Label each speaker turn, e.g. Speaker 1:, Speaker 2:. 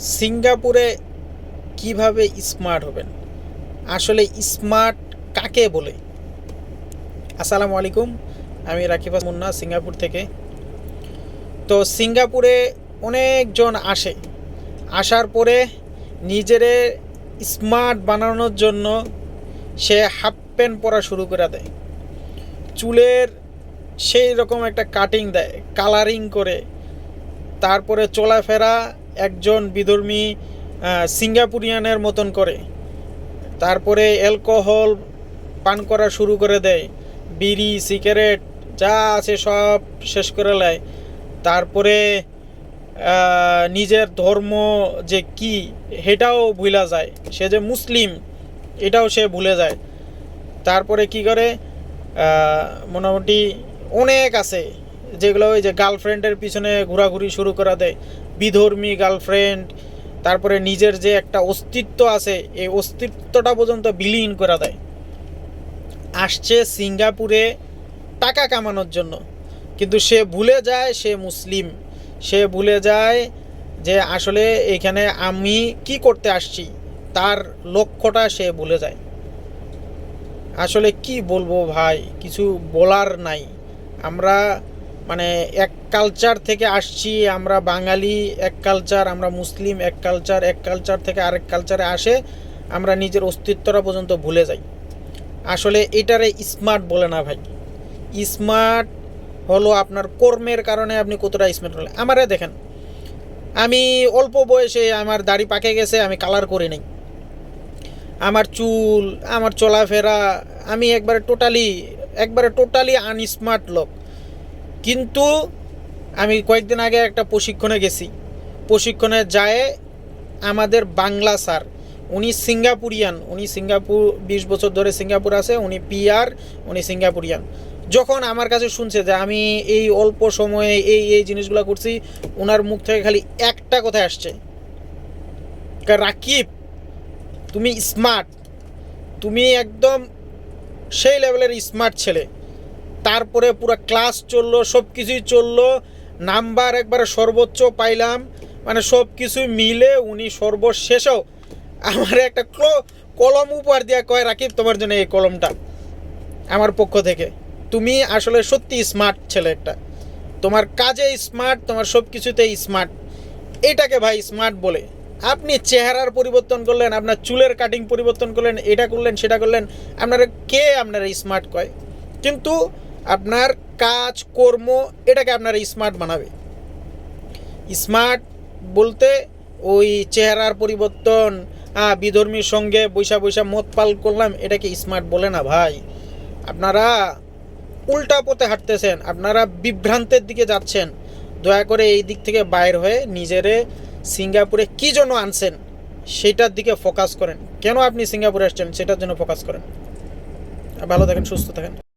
Speaker 1: সিঙ্গাপুরে কিভাবে স্মার্ট হবেন? আসলে স্মার্ট কাকে বলে? আসসালামু আলাইকুম, আমি রাকিব মুন্না সিঙ্গাপুর থেকে। তো সিঙ্গাপুরে অনেকজন আসে, আসার পরে নিজেরে স্মার্ট বানানোর জন্য সে হাফ প্যান্ট পরা শুরু করে দেয়, চুলের সেই রকম একটা কাটিং দেয়, কালারিং করে, তারপরে চলাফেরা একজন বিধর্মী সিঙ্গাপুরিয়ানের মতন করে, তারপরে অ্যালকোহল পান করা শুরু করে দেয়, বিড়ি সিগারেট যা আছে সব শেষ করে নেয়। তারপরে নিজের ধর্ম যে কি সেটাও ভুলা যায়, সে যে মুসলিম এটাও সে ভুলে যায়। তারপরে কি করে, মোটামুটি অনেক আছে যেগুলো ওই যে গার্লফ্রেন্ডের পিছনে ঘোরাঘুরি শুরু করে দেয়, বিধর্মী গার্লফ্রেন্ড। তারপরে নিজের যে একটা অস্তিত্ব আছে এই অস্তিত্বটা পর্যন্ত বিলীন করে দেয়। আসছে সিঙ্গাপুরে টাকা কামানোর জন্য, কিন্তু সে ভুলে যায় সে মুসলিম, সে ভুলে যায় যে আসলে এখানে আমি কি করতে আসছি, তার লক্ষ্যটা সে ভুলে যায়। আসলে কি বলবো ভাই, কিছু বলার নাই। আমরা মানে এক কালচার থেকে আসছি, আমরা বাঙালি এক কালচার, আমরা মুসলিম এক কালচার, এক কালচার থেকে আরেক কালচারে আসে আমরা নিজের অস্তিত্বটা পর্যন্ত ভুলে যাই। আসলে এটারে স্মার্ট বলে না ভাই। স্মার্ট হলো আপনার কর্মের কারণে আপনি কতটা স্মার্ট হলেন। আমারে দেখেন, আমি অল্প বয়সে আমার দাড়ি পাকে গেছে, আমি কালার করি নাই, আমার চুল, আমার চলাফেরা, আমি একবারে টোটালি আনস্মার্ট লোক। কিন্তু আমি কয়েকদিন আগে একটা প্রশিক্ষণে গেছি, প্রশিক্ষণে যায় আমাদের বাংলা স্যার, উনি সিঙ্গাপুরিয়ান, উনি সিঙ্গাপুর 20 বছর ধরে সিঙ্গাপুর আছে, উনি পিআর, উনি সিঙ্গাপুরিয়ান। যখন আমার কাছে শুনছে যে আমি এই অল্প সময়ে এই এই জিনিসগুলো করছি, ওনার মুখ থেকে খালি একটা কথা আসছে, রাকিব তুমি স্মার্ট, তুমি একদম সেই লেভেলের স্মার্ট ছেলে। তারপরে পুরো ক্লাস চললো, সব কিছুই চললো, নাম্বার একবারে সর্বোচ্চ পাইলাম, মানে সব কিছুই মিলে উনি সর্বশেষেও আমার একটা কলম উপহার দিয়া কয়, রাকিব তোমার জন্য এই কলমটা আমার পক্ষ থেকে, তুমি আসলে সত্যি স্মার্ট ছেলে একটা, তোমার কাজে স্মার্ট, তোমার সব কিছুতেই স্মার্ট। এটাকে ভাই স্মার্ট বলে। আপনি চেহারার পরিবর্তন করলেন, আপনার চুলের কাটিং পরিবর্তন করলেন, এটা করলেন সেটা করলেন, আপনারা স্মার্ট কয়? কিন্তু আপনার কাজ কর্ম এটাকে আপনারা স্মার্ট বানাবে। স্মার্ট বলতে ওই চেহারার পরিবর্তন, বিধর্মীর সঙ্গে বৈশা বৈশা মত পাল করলাম, এটাকে স্মার্ট বলে না ভাই। আপনারা উল্টা পথে হাঁটতেছেন, আপনারা বিভ্রান্তের দিকে যাচ্ছেন। দয়া করে এই দিক থেকে বাইর হয়ে নিজেরে সিঙ্গাপুরে কী জন্য আনছেন সেটার দিকে ফোকাস করেন। কেন আপনি সিঙ্গাপুরে আসছেন সেটার জন্য ফোকাস করেন। ভালো থাকেন, সুস্থ থাকেন।